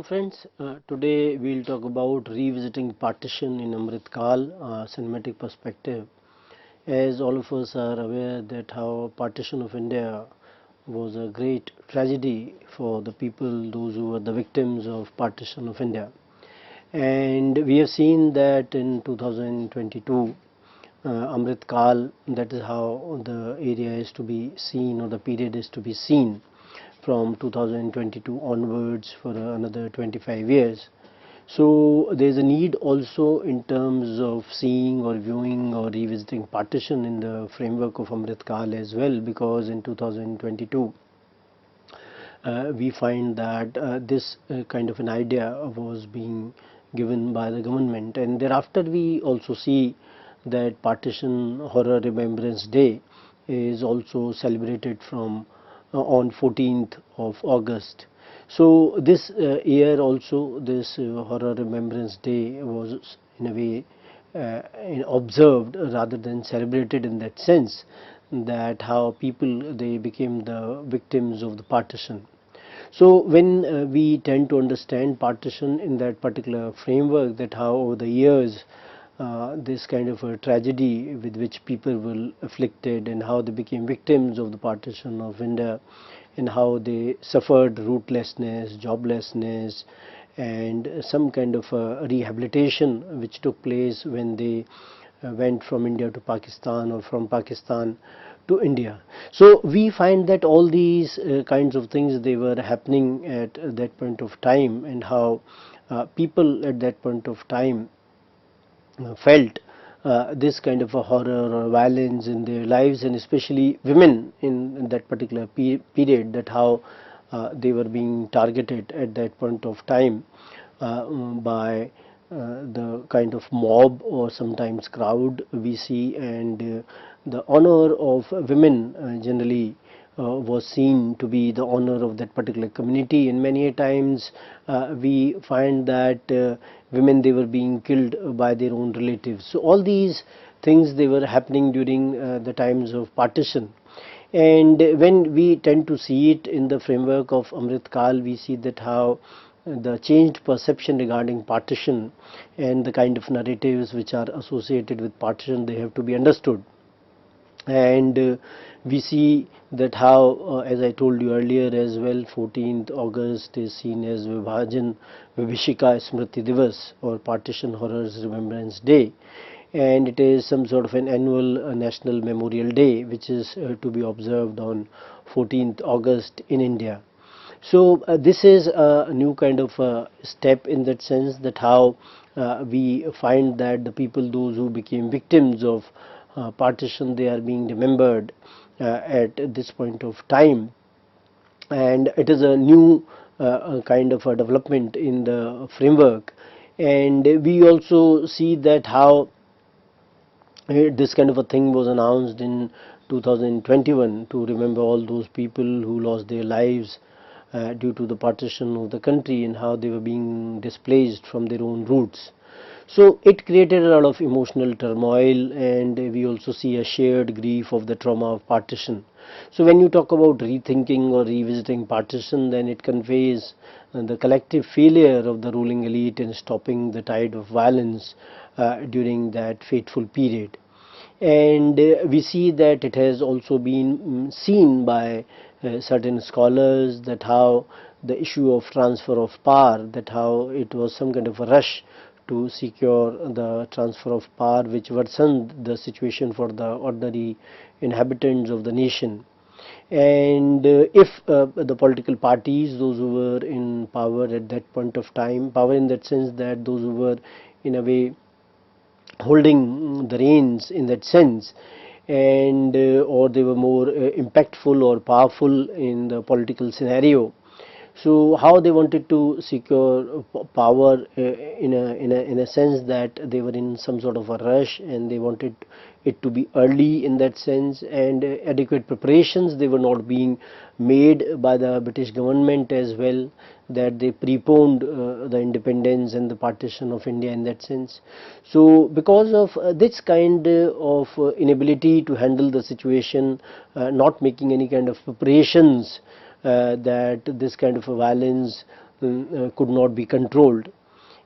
Hello friends, today we'll talk about revisiting partition in Amrit Kaal, cinematic perspective. As all of us are aware that how partition of India was a great tragedy for the people, those who were the victims of partition of India. And we have seen that in 2022, Amrit Kaal, that is how the area is to be seen, or the period is to be seen from 2022 onwards for another 25 years. So there is a need also in terms of seeing or viewing or revisiting partition in the framework of Amrit Kaal as well, because in 2022 we find that this kind of an idea was being given by the government, and thereafter we also see that Partition Horror Remembrance Day is also celebrated from on 14th of August. So this year also this Horror Remembrance Day was in a way observed rather than celebrated, in that sense that how people they became the victims of the partition. So when we tend to understand partition in that particular framework, that how over the years this kind of a tragedy with which people were afflicted and how they became victims of the partition of India, and how they suffered rootlessness, joblessness, and some kind of rehabilitation which took place when they went from India to Pakistan or from Pakistan to India. So we find that all these kinds of things, they were happening at that point of time, and how people at that point of time felt this kind of a horror or violence in their lives, and especially women in that particular period, that how they were being targeted at that point of time by the kind of mob or sometimes crowd we see, and the honor of women generally was seen to be the honor of that particular community, and many a times we find that women, they were being killed by their own relatives. So all these things, they were happening during the times of partition. And when we tend to see it in the framework of Amrit Kaal, we see that how the changed perception regarding partition and the kind of narratives which are associated with partition, they have to be understood. And we see that how, as I told you earlier as well, 14th August is seen as Vibhajan Vibhishika Smriti Divas, or Partition Horrors Remembrance Day, and it is some sort of an annual national memorial day which is to be observed on 14th August in India. So this is a new kind of step, in that sense that how we find that the people, those who became victims of partition, they are being remembered at this point of time, and it is a new kind of a development in the framework. And we also see that how this kind of a thing was announced in 2021 to remember all those people who lost their lives due to the partition of the country, and how they were being displaced from their own roots. So it created a lot of emotional turmoil, and we also see a shared grief of the trauma of partition. So when you talk about rethinking or revisiting partition, then it conveys the collective failure of the ruling elite in stopping the tide of violence during that fateful period. And we see that it has also been seen by certain scholars, that how the issue of transfer of power, that how it was some kind of a rush to secure the transfer of power, which worsened the situation for the ordinary inhabitants of the nation. And if the political parties, those who were in power at that point of time, power in that sense that those who were in a way holding the reins in that sense, and or they were more impactful or powerful in the political scenario, so how they wanted to secure power in a sense that they were in some sort of a rush, and they wanted it to be early in that sense, and adequate preparations, they were not being made by the British government as well, that they preponed the independence and the partition of India in that sense. So because of this kind of inability to handle the situation, not making any kind of preparations, that this kind of a violence could not be controlled.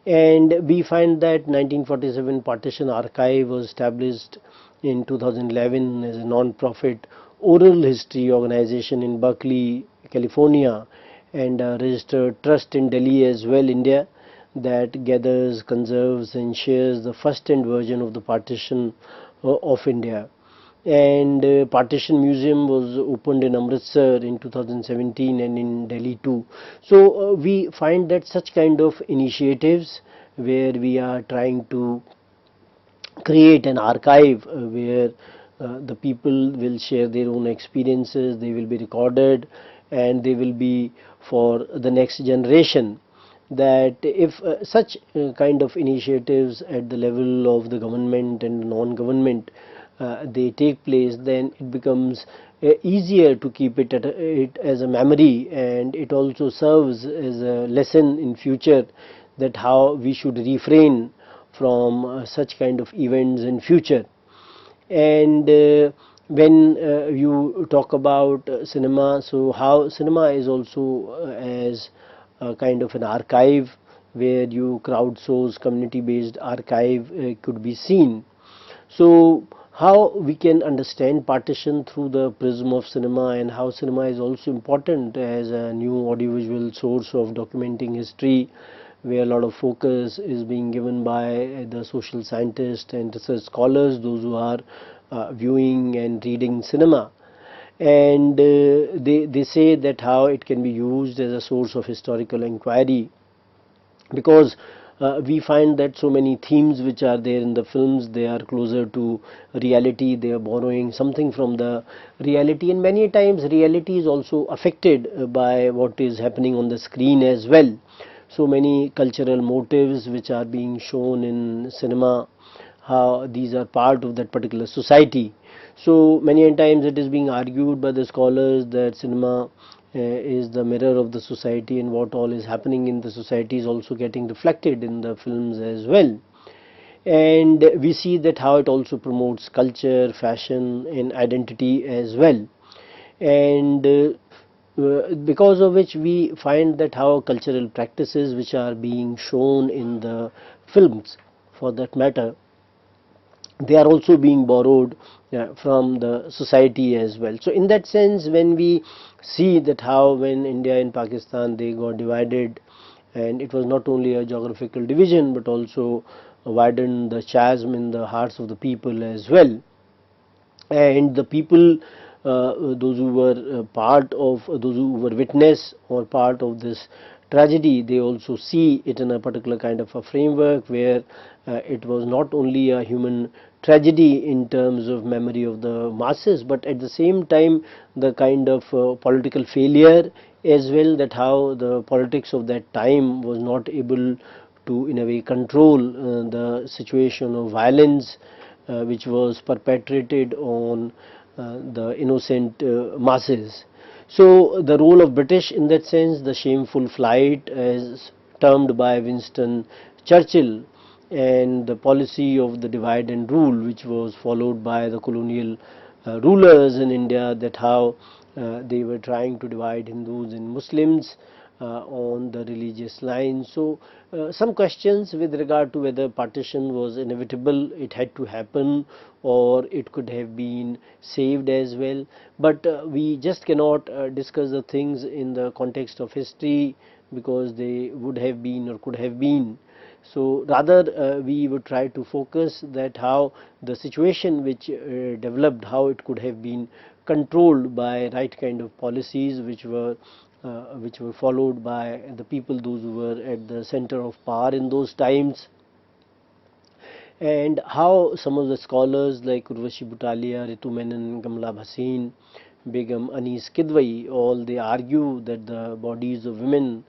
And we find that 1947 Partition Archive was established in 2011 as a non-profit oral history organization in Berkeley, California, and a registered trust in Delhi as well, India, that gathers, conserves and shares the first-hand version of the partition of India. And Partition Museum was opened in Amritsar in 2017 and in Delhi too. So we find that such kind of initiatives where we are trying to create an archive where the people will share their own experiences, they will be recorded and they will be for the next generation, that if such kind of initiatives at the level of the government and non-government they take place, then it becomes easier to keep it as a memory, and it also serves as a lesson in future that how we should refrain from such kind of events in future. And when you talk about cinema, so how cinema is also as a kind of an archive where you crowdsource community based archive could be seen. So how we can understand partition through the prism of cinema, and how cinema is also important as a new audiovisual source of documenting history, where a lot of focus is being given by the social scientists and research scholars, those who are viewing and reading cinema. And they say that how it can be used as a source of historical inquiry, because we find that so many themes which are there in the films, they are closer to reality, they are borrowing something from the reality, and many times reality is also affected by what is happening on the screen as well. So many cultural motives which are being shown in cinema, how these are part of that particular society. So many times it is being argued by the scholars that cinema is the mirror of the society, and what all is happening in the society is also getting reflected in the films as well. And we see that how it also promotes culture, fashion and identity as well. And because of which we find that how cultural practices which are being shown in the films, for that matter, they are also being borrowed from the society as well. So in that sense, when we see that how when India and Pakistan they got divided, and it was not only a geographical division but also widened the chasm in the hearts of the people as well. And the people, those who were part of, those who were witness or part of this tragedy, they also see it in a particular kind of a framework where it was not only a human tragedy in terms of memory of the masses, but at the same time the kind of political failure as well, that how the politics of that time was not able to in a way control the situation of violence which was perpetrated on the innocent masses. So the role of British in that sense, the shameful flight as termed by Winston Churchill, and the policy of the divide and rule which was followed by the colonial rulers in India, that how they were trying to divide Hindus and Muslims on the religious lines. So some questions with regard to whether partition was inevitable, it had to happen, or it could have been saved as well. But we just cannot discuss the things in the context of history, because they would have been or could have been. So rather we would try to focus that how the situation which developed, how it could have been controlled by right kind of policies which were followed by the people, those who were at the center of power in those times, and how some of the scholars like Urvashi Butalia, Ritu Menon, Kamala Bhasin, Begum Anis Kidwai, all they argue that the bodies of women,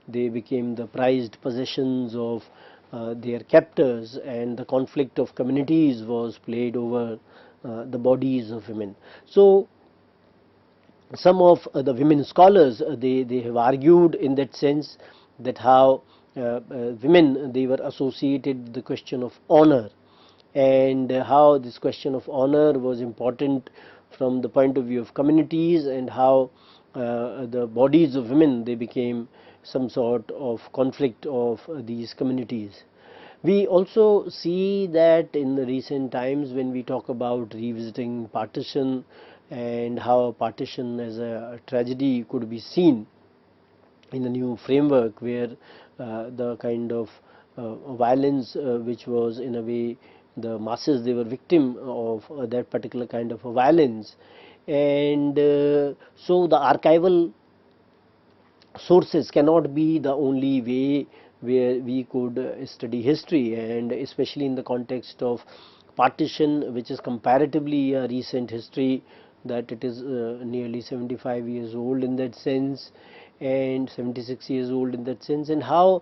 they became the prized possessions of their captors, and the conflict of communities was played over the bodies of women. So some of the women scholars they have argued in that sense that how women they were associated with the question of honor, and how this question of honor was important from the point of view of communities, and how the bodies of women they became some sort of conflict of these communities. We also see that in the recent times when we talk about revisiting partition and how partition as a tragedy could be seen in the new framework, where the kind of violence which was in a way the masses, they were victim of that particular kind of violence. And so the archival sources cannot be the only way where we could study history, and especially in the context of partition, which is comparatively a recent history, that it is nearly 75 years old in that sense, and 76 years old in that sense, and how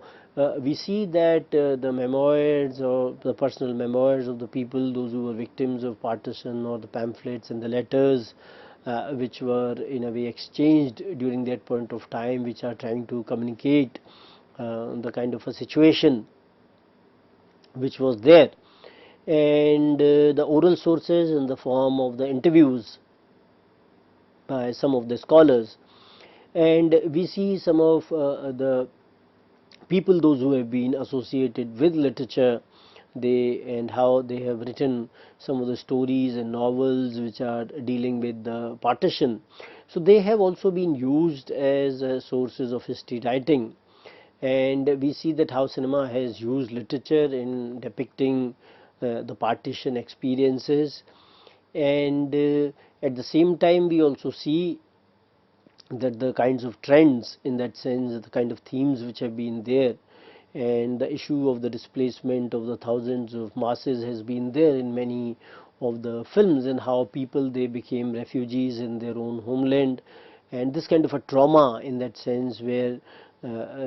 we see that the memoirs or the personal memoirs of the people, those who were victims of partition, or the pamphlets and the letters which were in a way exchanged during that point of time, which are trying to communicate the kind of a situation which was there, and the oral sources in the form of the interviews by some of the scholars. And we see some of the people, those who have been associated with literature, they and how they have written some of the stories and novels which are dealing with the partition. So they have also been used as sources of history writing, and we see that how cinema has used literature in depicting the partition experiences. And at the same time we also see that the kinds of trends, in that sense, the kind of themes which have been there, and the issue of the displacement of the thousands of masses has been there in many of the films, and how people, they became refugees in their own homeland, and this kind of a trauma, in that sense, where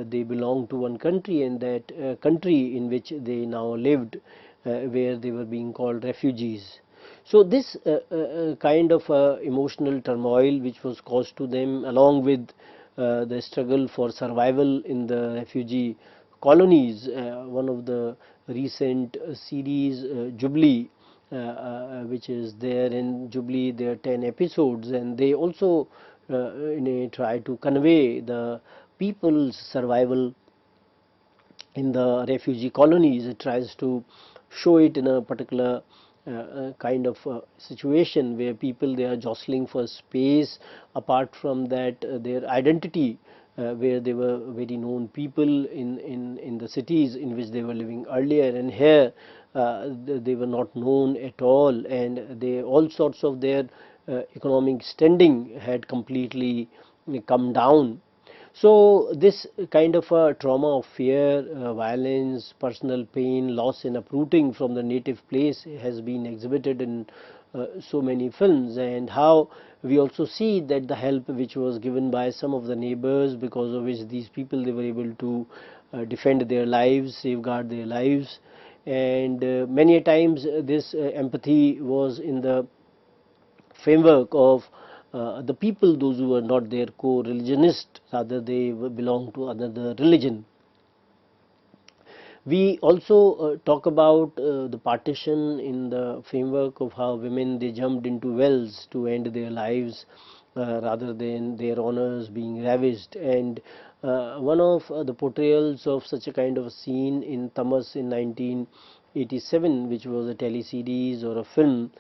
they belong to one country, and that country in which they now lived, where they were being called refugees. So this kind of emotional turmoil which was caused to them, along with the struggle for survival in the refugee colonies, one of the recent series, Jubilee, which is there in Jubilee, there are 10 episodes, and they also try to convey the people's survival in the refugee colonies. It tries to show it in a particular kind of situation where people, they are jostling for space. Apart from that, their identity, where they were very known people in the cities in which they were living earlier, and here they were not known at all, and they, all sorts of their economic standing had completely come down. So this kind of a trauma of fear, violence, personal pain, loss and uprooting from the native place has been exhibited in so many films, and how we also see that the help which was given by some of the neighbors, because of which these people, they were able to defend their lives, safeguard their lives, and many a times this empathy was in the framework of the people, those who were not their co-religionist, rather they belong to another religion. We also talk about the partition in the framework of how women, they jumped into wells to end their lives rather than their honors being ravished. And one of the portrayals of such a kind of a scene in Tamas in 1987, which was a teleseries or a film,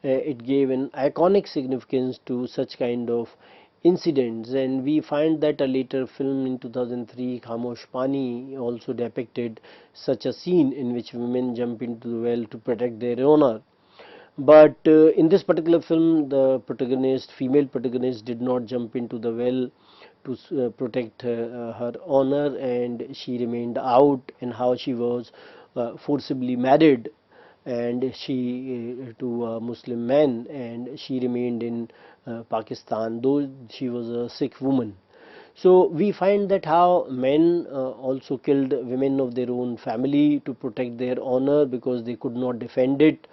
it gave an iconic significance to such kind of incidents, and we find that a later film in 2003, Khamosh Pani, also depicted such a scene in which women jump into the well to protect their honor. But in this particular film, the protagonist, female protagonist, did not jump into the well to protect her honor, and she remained out, and how she was forcibly married, and she to a Muslim man, and she remained in Pakistan, though she was a Sikh woman. So we find that how men also killed women of their own family to protect their honor, because they could not defend it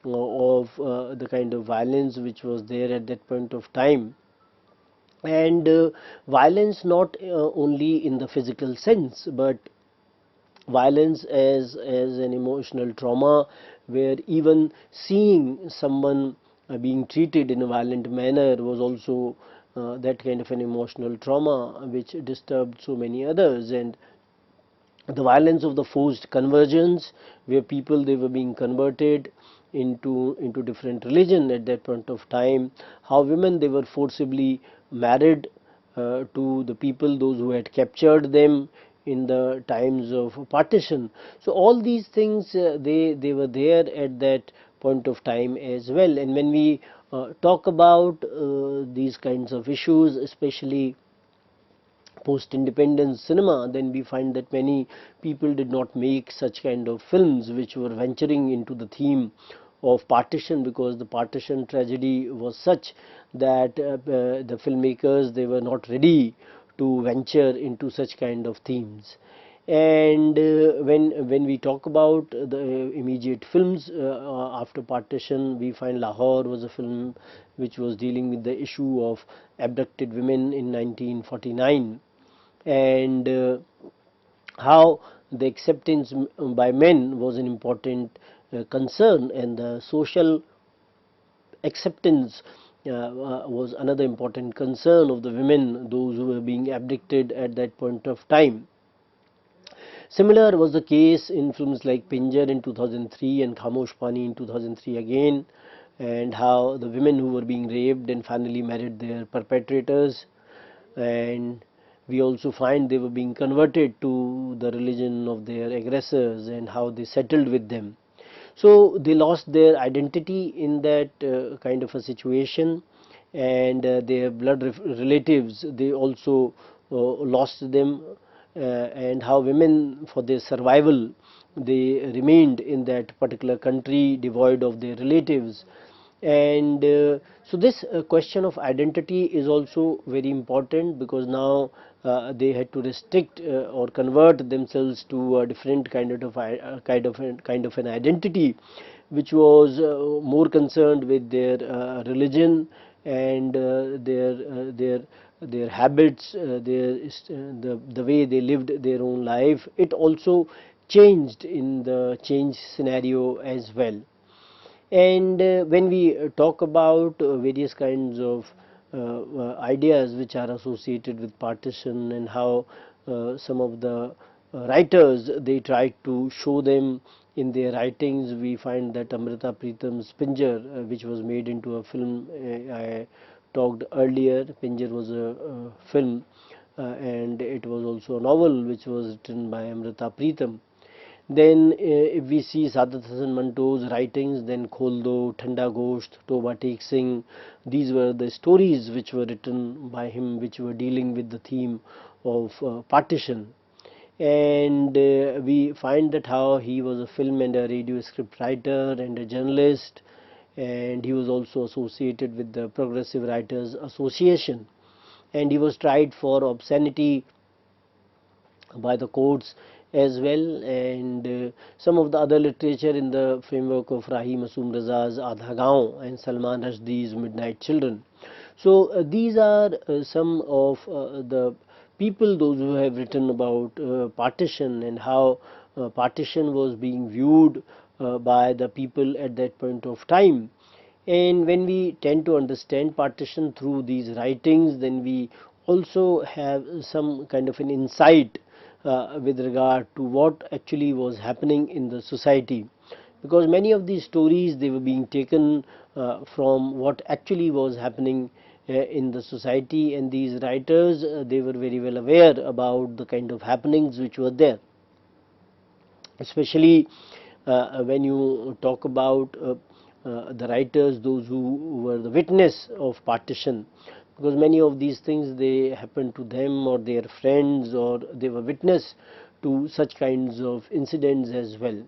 of the kind of violence which was there at that point of time. And violence not only in the physical sense, but violence as an emotional trauma, where even seeing someone being treated in a violent manner was also that kind of an emotional trauma which disturbed so many others, and the violence of the forced conversions, where people they were being converted into different religion at that point of time, how women they were forcibly married to the people those who had captured them in the times of partition. So all these things they were there at that point of time as well. And when we talk about these kinds of issues, especially post-independence cinema, then we find that many people did not make such kind of films which were venturing into the theme of partition, because the partition tragedy was such that the filmmakers they were not ready to venture into such kind of themes. And when we talk about the immediate films after partition, we find Lahore was a film which was dealing with the issue of abducted women in 1949, and how the acceptance by men was an important concern, and the social acceptance was another important concern of the women, those who were being abducted at that point of time. Similar was the case in films like Pinjar in 2003 and Khamosh Pani in 2003 again, and how the women who were being raped and finally married their perpetrators, and we also find they were being converted to the religion of their aggressors and how they settled with them. So they lost their identity in that kind of a situation, and their blood relatives they also lost them, and how women for their survival they remained in that particular country devoid of their relatives. And so this question of identity is also very important, because now they had to restrict or convert themselves to a different kind of an identity, which was more concerned with their religion and their habits, the way they lived their own life. It also changed in the change scenario as well. And when we talk about various kinds of ideas which are associated with partition, and how some of the writers they tried to show them in their writings, we find that Amrita Preetham's Pinjar, which was made into a film, I talked earlier. Pinjar was a film, and it was also a novel which was written by Amrita Preetham. Then if we see Saadat Hasan Manto's writings, then Khol Do, Thanda Gosht, Toba Tek Singh, these were the stories which were written by him, which were dealing with the theme of partition. And we find that how he was a film and a radio script writer and a journalist, and he was also associated with the Progressive Writers Association, and he was tried for obscenity by the courts as well, and some of the other literature in the framework of Rahi Masoom Raza's Adha Gaon and Salman Rushdie's Midnight Children. So these are some of the people those who have written about partition, and how partition was being viewed by the people at that point of time. And when we tend to understand partition through these writings, then we also have some kind of an insight with regard to what actually was happening in the society, because many of these stories they were being taken from what actually was happening in the society, and these writers they were very well aware about the kind of happenings which were there, especially when you talk about the writers those who were the witness of partition, because many of these things they happened to them or their friends, or they were witness to such kinds of incidents as well.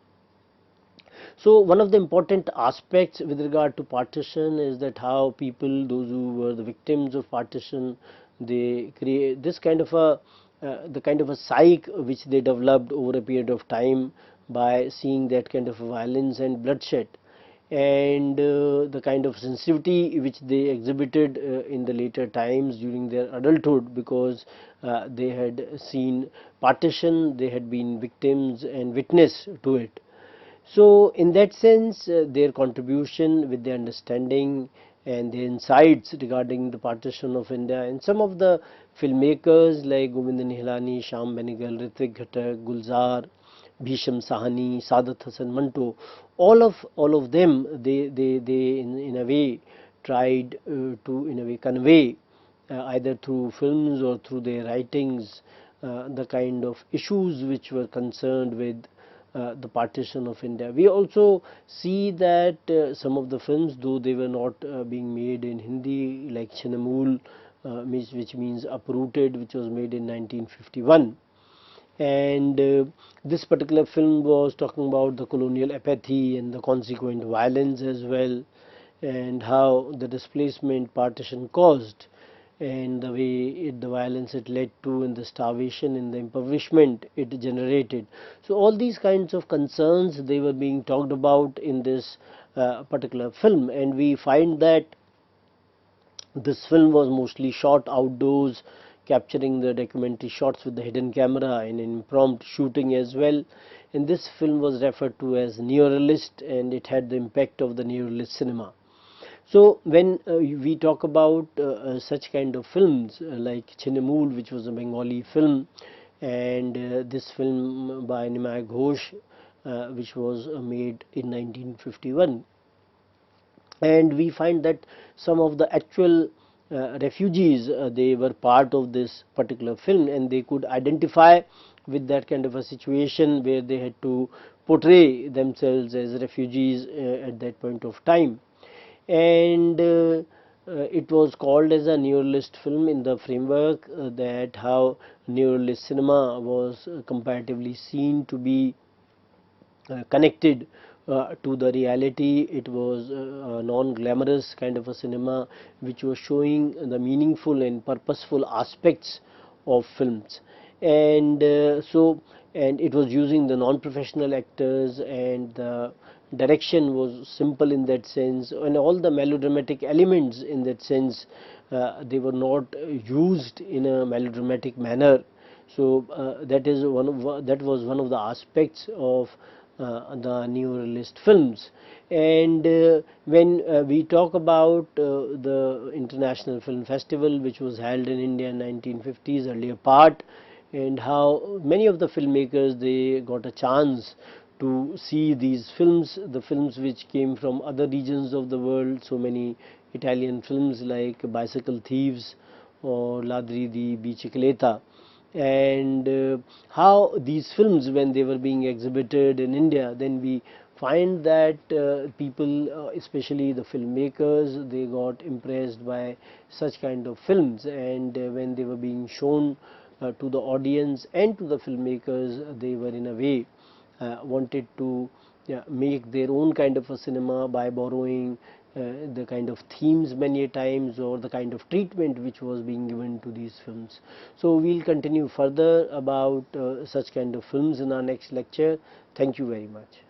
So one of the important aspects with regard to partition is that how people those who were the victims of partition they create this kind of a the kind of a psyche which they developed over a period of time by seeing that kind of violence and bloodshed, and the kind of sensitivity which they exhibited in the later times during their adulthood, because they had seen partition, they had been victims and witness to it. So in that sense their contribution with the understanding and their insights regarding the partition of India. And some of the filmmakers like Govind Nihalani, Shyam Benegal, Ritvik Ghatak, Gulzar, Bhisham Sahani, Sadat Hasan Manto, all of them, they in a way tried to in a way convey either through films or through their writings the kind of issues which were concerned with the partition of India. We also see that some of the films, though they were not being made in Hindi, like Chinamul, which means uprooted, which was made in 1951. And this particular film was talking about the colonial apathy and the consequent violence as well, and how the displacement partition caused, and the way the violence it led to, and the starvation and the impoverishment it generated. So all these kinds of concerns, they were being talked about in this particular film, and we find that this film was mostly shot outdoors, capturing the documentary shots with the hidden camera and impromptu shooting as well. And this film was referred to as neorealist, and it had the impact of the neorealist cinema. So when we talk about such kind of films like Chinamul, which was a Bengali film, and this film by Nimai Ghosh, which was made in 1951, and we find that some of the actual refugees, they were part of this particular film, and they could identify with that kind of a situation where they had to portray themselves as refugees at that point of time. And it was called as a neorealist film in the framework that how neorealist cinema was comparatively seen to be connected to the reality. It was a non-glamorous kind of a cinema which was showing the meaningful and purposeful aspects of films. And and it was using the non-professional actors, and the direction was simple in that sense, and all the melodramatic elements in that sense, they were not used in a melodramatic manner. So that was one of the aspects of the neorealist films. And when we talk about the International Film Festival, which was held in India in 1950s earlier part, and how many of the filmmakers, they got a chance to see these films, the films which came from other regions of the world. So many Italian films like Bicycle Thieves or Ladri di Bicicletta, and how these films, when they were being exhibited in India, then we find that people, especially the filmmakers, they got impressed by such kind of films, and when they were being shown to the audience and to the filmmakers, they were in a way wanted to make their own kind of a cinema by borrowing the kind of themes many a times, or the kind of treatment which was being given to these films. So we'll continue further about such kind of films in our next lecture. Thank you very much.